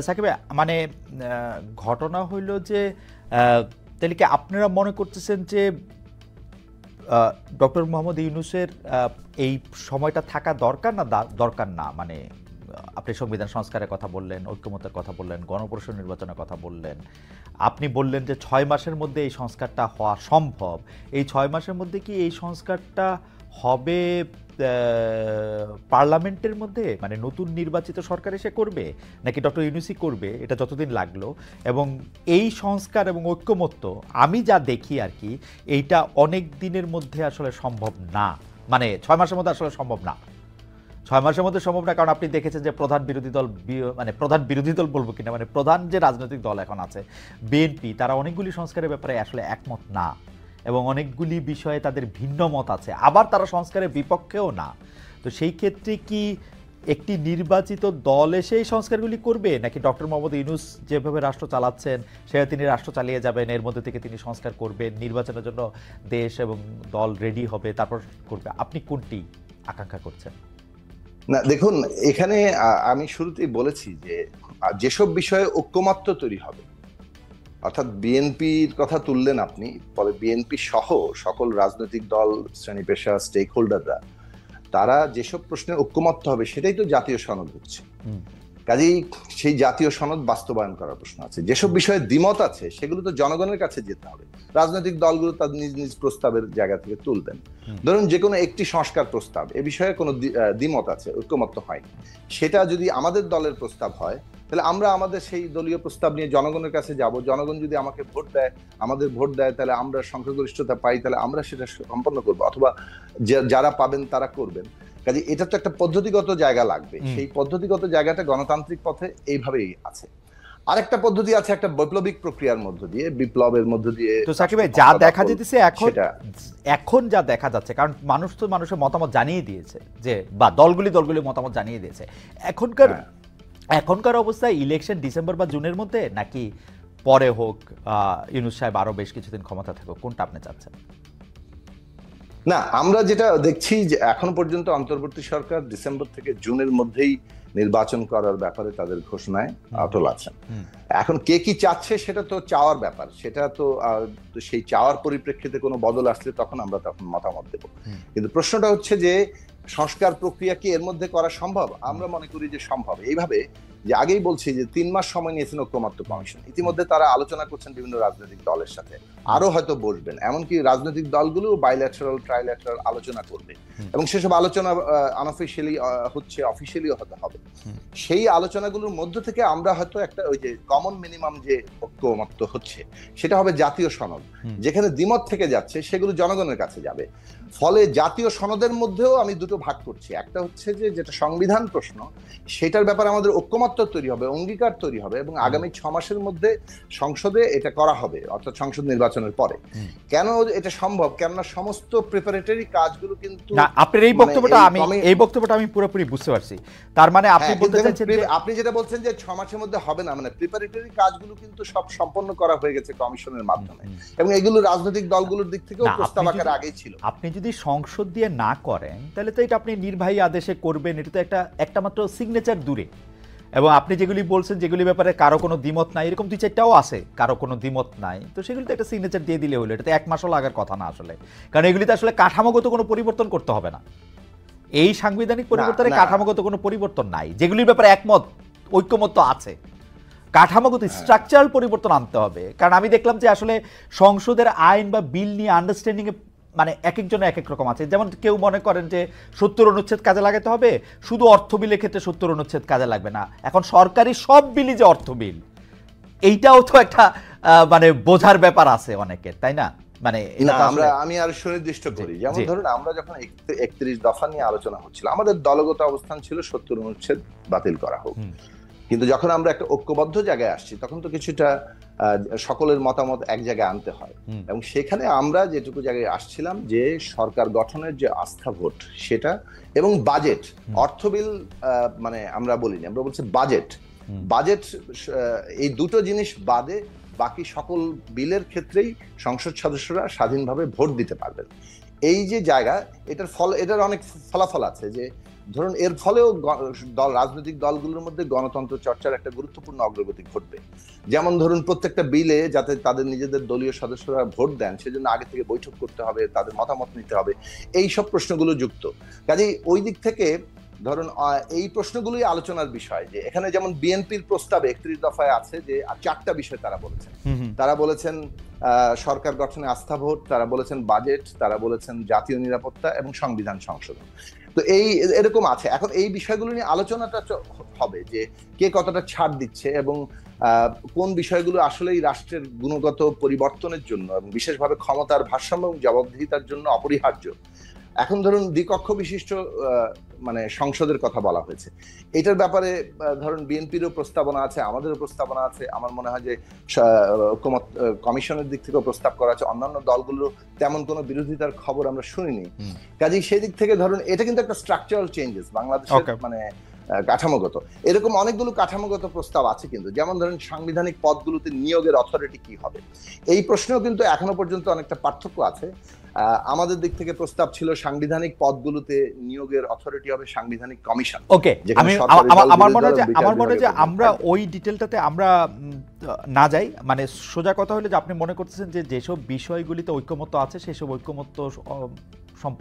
সাকিব ভাই, মানে ঘটনা হইল যে তাহলে কি আপনারা মনে করতেছেন যে ডক্টর মোহাম্মদ ইউনূসের এই সময়টা থাকা দরকার না দরকার না? মানে আপনি সংবিধান সংস্কারের কথা বললেন, ঐক্যমত্যের কথা বললেন, গণপরিষদ নির্বাচনের কথা বললেন, আপনি বললেন যে 6 মাসের মধ্যে এই সংস্কারটা হওয়া সম্ভব। এই 6 মাসের মধ্যে কি এই সংস্কারটা হবে পার্লামেন্টের মধ্যে, মানে নতুন নির্বাচিত সরকার এসে করবে, নাকি ডক্টর ইউনূসই করবে? এটা যতদিন লাগলো, এবং এই সংস্কার এবং ঐক্যমত্য আমি যা দেখি আর কি, এইটা অনেক দিনের মধ্যে আসলে সম্ভব না, মানে 6 মাসের মধ্যে আসলে সম্ভব না। 6 মাসের মধ্যে সম্ভব না, কারণ আপনি দেখেছেন যে প্রধান বিরোধী দল বলবো কিনা, মানে প্রধান যে রাজনৈতিক দল এখন আছে বিএনপি, তারা অনেকগুলি সংস্কারের ব্যাপারে আসলে একমত না, এবং অনেকগুলি বিষয়ে তাদের ভিন্ন মত আছে, আবার তারা সংস্কারের বিপক্ষেও না। তো সেই ক্ষেত্রে কি একটি নির্বাচিত দল এসে এই সংস্কারগুলি করবে, নাকি ডক্টর মোহাম্মদ ইউনূস যেভাবে রাষ্ট্র চালাচ্ছেন সেভাবে তিনি রাষ্ট্র চালিয়ে যাবেন, এর মধ্যে থেকে তিনি সংস্কার করবেন, নির্বাচনের জন্য দেশ এবং দল রেডি হবে, তারপর করবে? আপনি কোনটি আকাঙ্ক্ষা করছেন? না দেখুন, এখানে আমি শুরুতেই বলেছি যে যেসব বিষয়ে ঐক্যমত্য তৈরি হবে, অর্থাৎ বিএনপির কথা তুললেন আপনি, পরে বিএনপি সহ সকল রাজনৈতিক দল, শ্রেণী পেশা, স্টেক হোল্ডাররা, তারা যেসব প্রশ্নে ঐক্যমত্য হবে সেটাই তো জাতীয় সনদ হচ্ছে। কাজেই সেই জাতীয় সনদ বাস্তবায়ন করার প্রশ্ন আছে। যেসব বিষয়ে দ্বিমত আছে সেগুলো তো জনগণের কাছে যেতে হবে। রাজনৈতিক দলগুলো তাদের নিজ নিজ প্রস্তাবের জায়গা থেকে তুলবেন। ধরুন যে কোনো একটি সংস্কার প্রস্তাব, এ বিষয়ে কোনো দ্বিমত আছে, ঐক্যমত্য হয়নি, সেটা যদি আমাদের দলের প্রস্তাব হয়, তাহলে আমরা আমাদের সেই দলীয় প্রস্তাব নিয়ে জনগণের কাছে যাব। জনগণ যদি আমাকে ভোট দেয়, আমাদের ভোট দেয়, তাহলে আমরা সংখ্যাগরিষ্ঠতা পাই, তাহলে আমরা সেটা সম্পন্ন করবো, অথবা যারা পাবেন তারা করবেন। কাজে এটা তো একটা পদ্ধতিগত জায়গা লাগবে। সেই পদ্ধতিগত জায়গাটা গণতান্ত্রিক পথে এইভাবেই আছে। আরেকটা পদ্ধতি আছে একটা বৈপ্লবিক প্রক্রিয়ার মধ্য দিয়ে, বিপ্লবের মধ্য দিয়ে। তো সাকিব ভাই, যা দেখা যেতেছে এখন যা দেখা যাচ্ছে, কারণ মানুষ তো মানুষের মতামত জানিয়ে দিয়েছে, যে বা দলগুলি মতামত জানিয়ে দিয়েছে, এখনকার অবস্থায় ইলেকশন ডিসেম্বর বা জুনের মধ্যে, নাকি পরে হোক, ইউনূস সাহেব আরো বেশ কিছুদিন ক্ষমতা থাকুক, কোনটা আপনি চাচ্ছেন? না, আমরা যেটা দেখছি যে এখন পর্যন্ত অন্তর্বর্তী সরকার ডিসেম্বর থেকে জুনের মধ্যেই নির্বাচন করার ব্যাপারে তাদের ঘোষণায় অটল আছেন। এখন কে কি চাচ্ছে সেটা তো চাওয়ার ব্যাপার, সেটা তো সেই চাওয়ার পরিপ্রেক্ষিতে কোনো বদল আসলে তখন মতামত দেব। কিন্তু প্রশ্নটা হচ্ছে যে সংস্কার প্রক্রিয়া কি এর মধ্যে করা সম্ভব? আমরা মনে করি যে সম্ভব। এইভাবে যে আগেই বলছি যে 3 মাস সময় নিয়েছেন ঐক্যমত্য কমিশন, ইতিমধ্যে তারা আলোচনা করছেন বিভিন্ন রাজনৈতিক দলের সাথে, আরো হয়তো বসবেন, এমনকি রাজনৈতিক দলগুলো বাইল্যাটারাল ট্রাইল্যাটারাল আলোচনা করবে, এবং সেসব আলোচনা আনঅফিশিয়ালি হচ্ছে, অফিশিয়ালিও হতে হবে। সেই আলোচনাগুলোর মধ্য থেকে আমরা হয়তো একটা ওই যে কমন মিনিমাম যে ঐক্যমত্য হচ্ছে সেটা হবে জাতীয় সনদ। যেখানে দ্বিমত থেকে যাচ্ছে সেগুলো জনগণের কাছে যাবে। ফলে জাতীয় সনদের মধ্যেও আমি দুটো ভাগ করছি। একটা হচ্ছে যে যেটা সংবিধান প্রশ্ন, সেটার ব্যাপারে আমাদের ঐক্যমত্য তৈরি হবে, অঙ্গীকার তৈরি হবে, এবং আগামী 6 মাসের মধ্যে সংসদে এটা করা হবে, অর্থাৎ সংসদ নির্বাচনের পরে। কেন এটা সম্ভব? কেননা সমস্ত প্রিপারেটরি কাজগুলো কিন্তু আপনার এই বক্তব্যটা আমি পুরোপুরি বুঝতে পারছি। তার মানে আপনি বলতে চাইছেন যে আপনি যেটা বলছেন যে 6 মাসের মধ্যে হবে না, মানে প্রিপারেটরি কাজগুলো কিন্তু সব সম্পন্ন করা হয়ে গেছে কমিশনের মাধ্যমে, এবং এগুলো রাজনৈতিক দলগুলোর দিক থেকেও প্রস্তাব আকারে আগেই ছিল। আপনি যদি সংসদ দিয়ে না করেন, তাহলে তো এটা আপনি নির্বাহী আদেশে করবেন, এটা তো একটা মাত্র সিগনেচার দূরে। এবং আপনি যেগুলি বলছেন, যেগুলি ব্যাপারে কারো কোনো দ্বিমত নাই, এরকম 2-4টাও আছে কারো কোনো দ্বিমত নাই, তো সেগুলিতে একটা সিগনেচার দিয়ে দিলে হলো। এটাতে 1 মাসও লাগার কথা না আসলে, কারণ এগুলিতে আসলে কাঠামোগত কোনো পরিবর্তন করতে হবে না। এই সাংবিধানিক পরিবর্তনে কাঠামোগত কোনো পরিবর্তন নাই, যেগুলির ব্যাপারে ঐক্যমত্য আছে। কাঠামোগত স্ট্রাকচারাল পরিবর্তন আনতে হবে। কারণ আমি দেখলাম যে আসলে সংসদের আইন বা বিল নিয়ে আন্ডারস্ট্যান্ডিং এ মানে এক একজনের এক এক রকম আছে। যেমন কেউ মনে করেন যে 70 অনুচ্ছেদ কাজে লাগাতে হবে, শুধু অর্থ বিলের ক্ষেত্রে 70 অনুচ্ছেদ কাজে লাগবে না। এখন সরকারি সব বিলই যে অর্থ বিল, এইটাও তো একটা মানে বোঝার ব্যাপার আছে অনেকের, তাই না? মানে আমি আর সুনির্দিষ্ট করি, যেমন ধরুন আমরা যখন 31 দফা নিয়ে আলোচনা হচ্ছিল, আমাদের দলগত অবস্থান ছিল 70 অনুচ্ছেদ বাতিল করা হোক। কিন্তু যখন আমরা একটা ঐক্যবদ্ধ জায়গায় আসছি, তখন তো কিছুটা সকলের মতামত এক জায়গায় আনতে হয়, এবং সেখানে আমরা যেটুকু জায়গায় আসছিলাম যে সরকার গঠনের যে আস্থা ভোট সেটা, এবং বাজেট, অর্থ বিল মানে আমরা বলিনি, আমরা বলছি বাজেট, এই দুটো জিনিস বাদে বাকি সকল বিলের ক্ষেত্রেই সংসদ সদস্যরা স্বাধীনভাবে ভোট দিতে পারবেন। এই যে জায়গা, এটার অনেক ফলাফল আছে, যে ধরুন এর ফলেও রাজনৈতিক দলগুলোর মধ্যে গণতন্ত্র চর্চার একটা গুরুত্বপূর্ণ অগ্রগতি ঘটবে। যেমন ধরুন প্রত্যেকটা বিলে যাতে তাদের নিজেদের দলীয় সদস্যরা ভোট দেন সেজন্য আগে থেকে বৈঠক করতে হবে, তাদের মতামত নিতে হবে, এই সব প্রশ্নগুলো যুক্ত। কাজেই ওই দিক থেকে ধরুন এই প্রশ্নগুলোই আলোচনার বিষয়। যে এখানে যেমন বিএনপির প্রস্তাবে 31 দফায় আছে যে 4টা বিষয় তারা বলেছেন। তারা বলেছেন সরকার গঠনে আস্থা ভোট, তারা বলেছেন বাজেট, তারা বলেছেন জাতীয় নিরাপত্তা এবং সংবিধান সংশোধন। তো এরকম আছে। এখন এই বিষয়গুলো নিয়ে আলোচনাটা হবে যে কে কতটা ছাড় দিচ্ছে এবং কোন বিষয়গুলো আসলেই রাষ্ট্রের গুণগত পরিবর্তনের জন্য এবং বিশেষভাবে ক্ষমতার ভারসাম্য এবং জবাবদিহিতার জন্য অপরিহার্য। এখন ধরুন দ্বিকক্ষ বিশিষ্ট মানে সংসদের কথা বলা হয়েছে, এটার ব্যাপারে ধরুন বিএনপিরও প্রস্তাবনা আছে, আমাদেরও প্রস্তাবনা আছে। আমার মনে হয় যে কমিশনের দিক থেকেও প্রস্তাব করা আছে, অন্যান্য দলগুলোর তেমন কোনো বিরোধিতার খবর আমরা শুনিনি। কাজেই সেই দিক থেকে ধরুন এটা কিন্তু একটা স্ট্রাকচারাল চেঞ্জেস বাংলাদেশের মানে কাঠামোগত। এরকম অনেকগুলো কাঠামোগত প্রস্তাব আছে কিন্তু, যেমন ধরুন সাংবিধানিক পদগুলোতে নিয়োগের অথরিটি কি হবে, এই প্রশ্নেও কিন্তু এখনো পর্যন্ত অনেকটা পার্থক্য আছে। আমাদের দিক থেকে প্রস্তাব ছিল সাংবিধানিক পদগুলোতে নিয়োগের অথরিটি হবে সাংবিধানিক কমিশন। ওকে, আমার মনে হয় যে আমরা ওই ডিটেলটাতে আমরা না যাই। মানে সোজা কথা হলো যে আপনি মনে করতেছেন যে যেসব বিষয়গুলিতে ঐকমত্য আছে সেসব ঐকমত্য সম্পর্কে